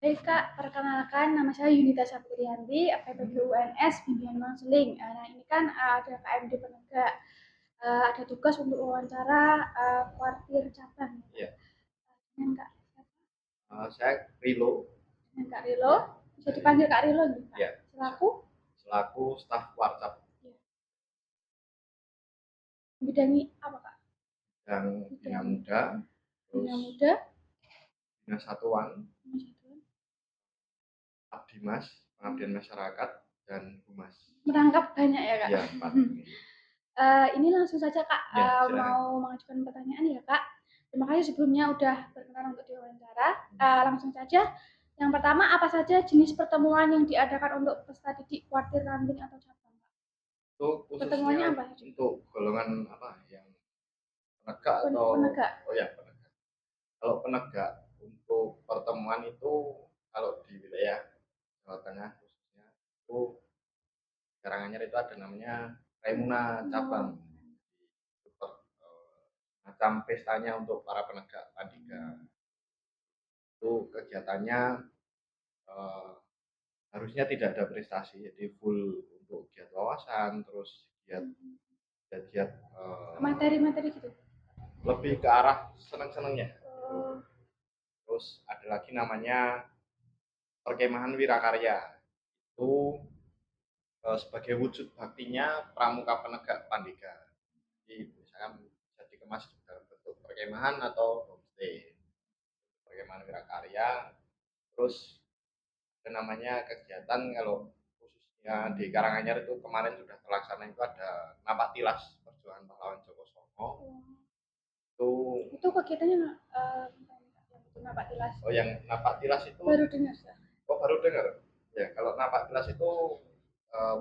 Baik Kak, perkenalkan nama saya Yunita Saprianti, FEB UNS Bimbingan Konseling. Nah ini kan ada KMD Penegak, ada tugas untuk wawancara kuartir cabang. Iya, Dengan Kak, saya Rilo, dengan Kak Rilo, bisa dari dipanggil Kak Rilo nih Kak. ya bisa Selaku selaku staf warcap ya, membidangi apa Kak? dan bina Bidang muda, bina terus muda, bina satuan, Persatuan. Abdimas, pengabdian masyarakat, dan humas. Merangkap banyak ya Kak. Ya, empat ini. Ini langsung saja Kak, Ya, silakan. mau mengajukan pertanyaan ya Kak. Terima kasih sebelumnya udah berkenan untuk diwawancara. Langsung saja. Yang pertama, apa saja jenis pertemuan yang diadakan untuk peserta didik kuartir ranting atau cabang Kak? Itu Pertemuannya khususnya apa saja? untuk golongan apa yang penegak atau Penegak. oh ya penegak. Kalau penegak untuk pertemuan itu kalau di wilayah Jawa Tengah khususnya itu Karanganyar itu ada namanya Raimuna Oh, cabang. Itu macam pestanya untuk para penegak Pandega. Itu kegiatannya eh, harusnya tidak ada prestasi, jadi full untuk giat wawasan, terus giat giat materi-materi gitu. lebih ke arah seneng-senengnya. Oh, Terus ada lagi namanya perkemahan wirakarya. Itu sebagai wujud baktinya pramuka penegak Pandega. Jadi misalnya bisa dikemas dalam bentuk perkemahan atau homestay. Perkemahan wirakarya. Terus ada namanya kegiatan kalau khususnya di Karanganyar itu kemarin sudah terlaksana itu ada napak tilas perjuangan pahlawan Joko Sono itu itu kegiatannya yang napak tilas. oh yang napak tilas itu Baru dengar ya. kok baru dengar ya kalau napak tilas itu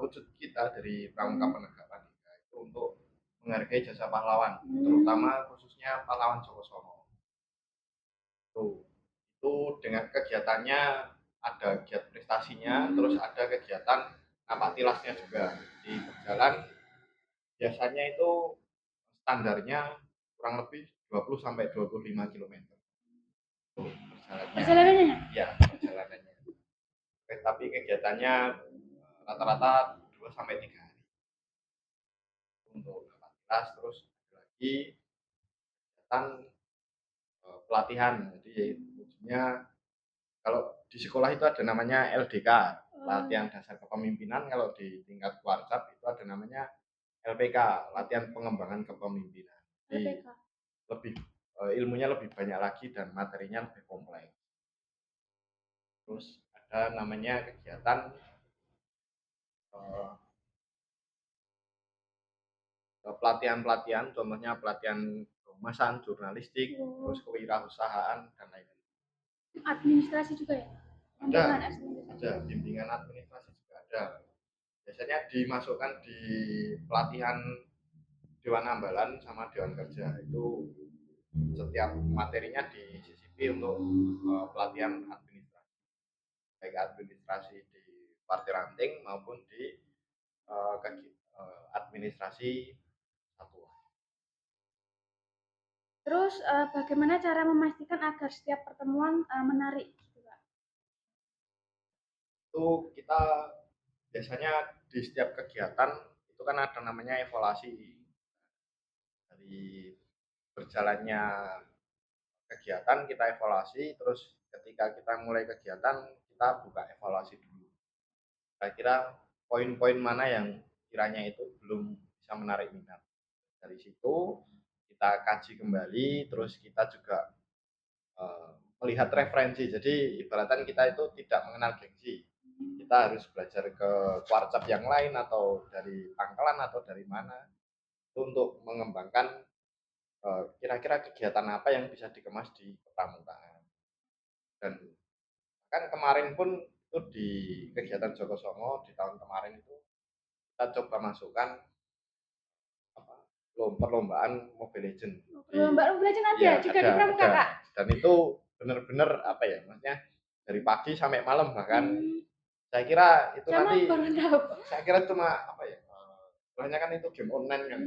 wujud kita dari pramuka penegak Pandega itu untuk menghargai jasa pahlawan terutama khususnya pahlawan Joko Sono itu dengan kegiatannya ada giat prestasinya terus ada kegiatan napak tilasnya juga di berjalan biasanya itu standarnya kurang lebih 20 sampai 25 kilometer Perjalanannya? ya perjalanannya tapi kegiatannya rata-rata 2 sampai 3 hari untuk napak tilas terus ada lagi kegiatan pelatihan jadi ujungnya kalau di sekolah itu ada namanya LDK latihan dasar kepemimpinan kalau di tingkat warcap itu ada namanya LPK latihan pengembangan kepemimpinan jadi lebih ilmunya lebih banyak lagi dan materinya lebih kompleks terus ada namanya kegiatan uh, pelatihan-pelatihan contohnya pelatihan kehumasan jurnalistik terus kewirausahaan dan lain-lain Administrasi juga ya? ada bimbingan administrasi juga ada biasanya dimasukkan di pelatihan Dewan Ambalan sama Dewan Kerja itu setiap materinya disisipi untuk pelatihan administrasi baik administrasi di partai ranting maupun di administrasi satuan. Terus bagaimana cara memastikan agar setiap pertemuan menarik? Gitu, Kak? Itu kita biasanya di setiap kegiatan itu kan ada namanya evaluasi dari berjalannya kegiatan kita evaluasi terus ketika kita mulai kegiatan kita buka evaluasi dulu kira-kira poin-poin mana yang kiranya itu belum bisa menarik minat dari situ kita kaji kembali terus kita juga uh, melihat referensi jadi ibaratkan kita itu tidak mengenal gengsi kita harus belajar ke warcap yang lain atau dari pangkalan atau dari mana itu untuk mengembangkan kira-kira kegiatan apa yang bisa dikemas di pramukaan dan kan kemarin pun itu di kegiatan Joko Songo di tahun kemarin itu kita coba masukkan apa perlombaan Mobile Legend Perlombaan Mobile Legend ada ya juga di Pramuka Kak? dan itu benar-benar apa ya maksudnya dari pagi sampai malam bahkan saya kira itu Sama nanti baru tahu. saya kira cuma apa ya banyak kan itu game online kan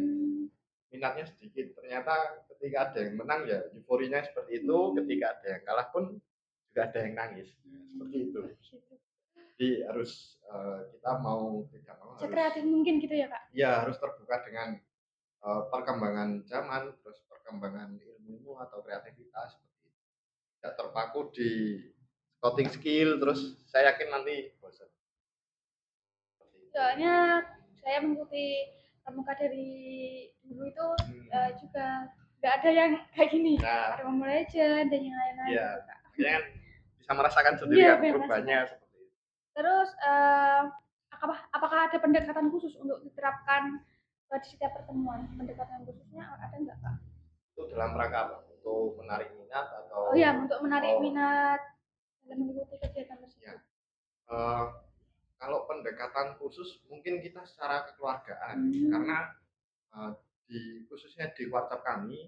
minatnya sedikit ternyata ketika ada yang menang ya euforinya seperti itu ketika ada yang kalah pun nggak ada yang nangis. Seperti itu. Gitu. Jadi harus kita mau tidak mau harus Sekreatif mungkin gitu ya, Kak? ya harus terbuka dengan perkembangan zaman, terus perkembangan ilmu atau kreativitas seperti itu. Tidak terpaku di coding skill, terus saya yakin nanti bosan. Seperti itu. Soalnya saya mengikuti pramuka dari dulu itu juga nggak ada yang kayak gini. Nah, Ada Mobile Legends dan yang lain-lain ya, gitu, Kak. makanya kan bisa merasakan sendiri Iya, kan banyak perubahannya merasakan. seperti itu. Terus apakah ada pendekatan khusus untuk diterapkan di setiap pertemuan? Pendekatan khususnya ada nggak, Kak? Itu dalam rangka apa? Untuk menarik minat atau Oh ya, untuk menarik oh minat dalam mengikuti kegiatan ya. tersebut. Eh, kalau pendekatan khusus mungkin kita secara kekeluargaan karena eh, di khususnya di WhatsApp kami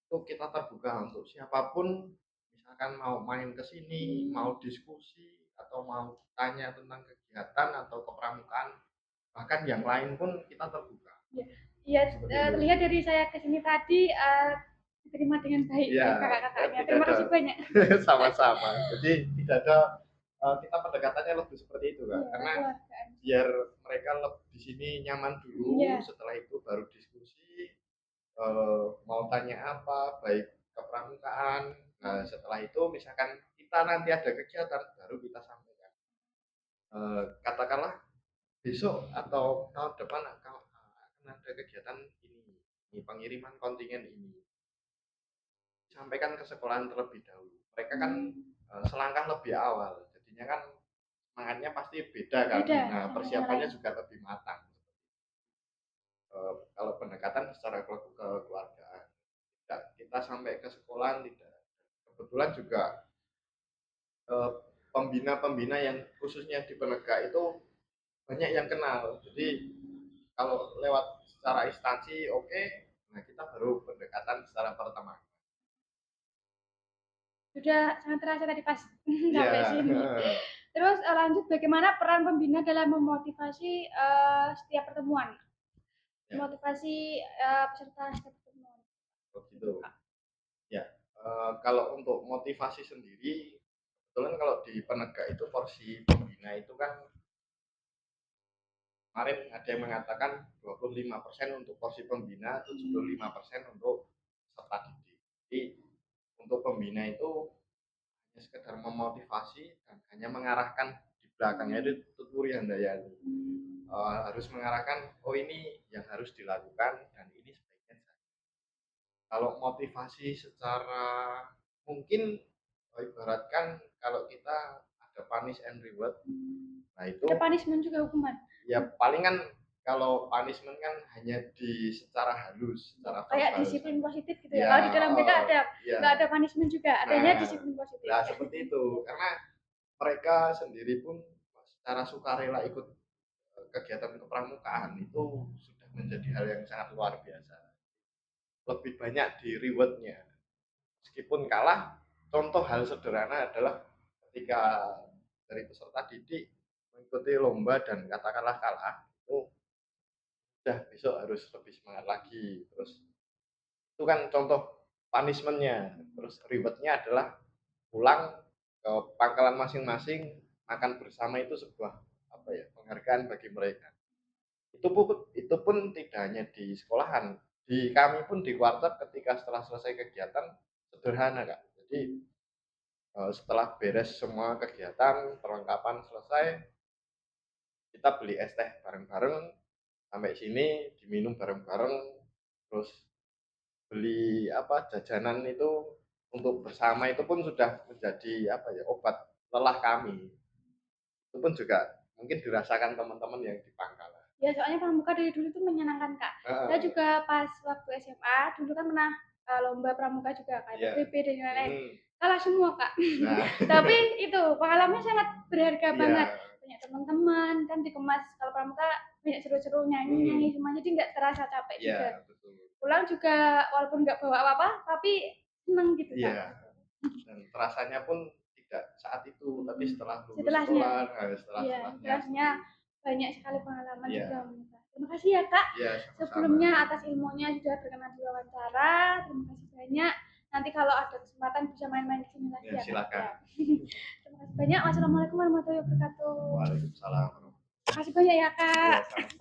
itu kita terbuka untuk siapapun misalkan mau main ke sini, mau diskusi atau mau tanya tentang kegiatan atau kepramukaan bahkan yang lain pun kita terbuka. Ya, ya Seperti terlihat dari saya kesini tadi diterima dengan baik ya, kakak-kakaknya. tidak Terima ada kasih banyak. sama-sama. Jadi tidak ada kita pendekatannya lebih seperti itu kan, Iya, karena keluargaan. biar mereka lebih di sini nyaman dulu, Iya. setelah itu baru diskusi mau tanya apa, baik kepramukaan. Nah, setelah itu misalkan kita nanti ada kegiatan baru kita sampaikan. Katakanlah besok atau tahun depan akan ada kegiatan ini pengiriman kontingen ini. Sampaikan ke sekolahan terlebih dahulu. Mereka kan selangkah lebih awal, jadinya kan semangatnya pasti beda kan. Beda Nah, sama yang persiapannya lain. juga lebih matang. Kalau pendekatan secara kekeluargaan, tidak kita sampai ke sekolah tidak. Kebetulan juga pembina-pembina yang khususnya di penegak itu banyak yang kenal. Jadi kalau lewat secara instansi oke, nah kita baru pendekatan secara pertemanan. Sudah sangat terasa tadi pas Iya. sampai sini. Terus lanjut bagaimana peran pembina dalam memotivasi setiap pertemuan? Ya, Motivasi peserta setiap pertemuan. Gitu, begitu. Kak. Ya, kalau untuk motivasi sendiri, kebetulan kalau di penegak itu porsi pembina itu kan kemarin ada yang mengatakan 25% untuk porsi pembina, 75% untuk peserta didik. Jadi untuk pembina itu hanya sekedar memotivasi dan hanya mengarahkan di belakangnya itu tuturi handayani. Harus mengarahkan, oh ini yang harus dilakukan dan ini sebaiknya. Kalau motivasi secara mungkin ibaratkan kalau kita ada punish and reward, nah itu Ada punishment juga hukuman. ya paling kan kalau punishment kan hanya di secara halus, secara Kayak verbal disiplin saja. positif gitu ya. Ya, Kalau di dalam BK ada ya. nggak ada punishment juga, adanya Nah, disiplin positif. nah seperti itu karena mereka sendiri pun secara sukarela ikut kegiatan kepramukaan itu sudah menjadi hal yang sangat luar biasa. Lebih banyak di rewardnya. Meskipun kalah, contoh hal sederhana adalah ketika dari peserta didik mengikuti lomba dan katakanlah kalah, itu udah besok harus lebih semangat lagi. Terus itu kan contoh punishmentnya. Terus rewardnya adalah pulang ke pangkalan masing-masing makan bersama itu sebuah apa ya penghargaan bagi mereka. Itu pun tidak hanya di sekolahan, di kami pun di kuartet ketika setelah selesai kegiatan sederhana kak. Jadi setelah beres semua kegiatan perlengkapan selesai kita beli es teh bareng-bareng sampai sini diminum bareng-bareng terus beli apa jajanan itu untuk bersama itu pun sudah menjadi apa ya obat lelah kami itu pun juga mungkin dirasakan teman-teman yang di Pangkalan. Ya soalnya pramuka dari dulu itu menyenangkan kak. Saya juga pas waktu SMA dulu kan pernah lomba pramuka juga kayak PBB dan lain-lain. Kalah semua kak. Nah. Tapi itu pengalamannya sangat berharga banget. Banyak teman-teman kan dikemas kalau pramuka banyak seru-seru nyanyi-nyanyi semuanya jadi nggak terasa capek juga. Betul. Pulang juga walaupun nggak bawa apa-apa tapi seneng gitu kak. Dan terasanya pun tidak saat itu tapi setelah lulus setelahnya. setelahnya banyak sekali pengalaman juga. Terima kasih ya kak. Ya, sebelumnya atas ilmunya sudah berkenan di wawancara. Terima kasih banyak. nanti kalau ada kesempatan bisa main-main di sini lagi Ya, ya, Kak. silakan. Ya. Terima kasih banyak. Wassalamualaikum warahmatullahi wabarakatuh. Waalaikumsalam. Terima kasih banyak ya, Ya, Kak. sama-sama.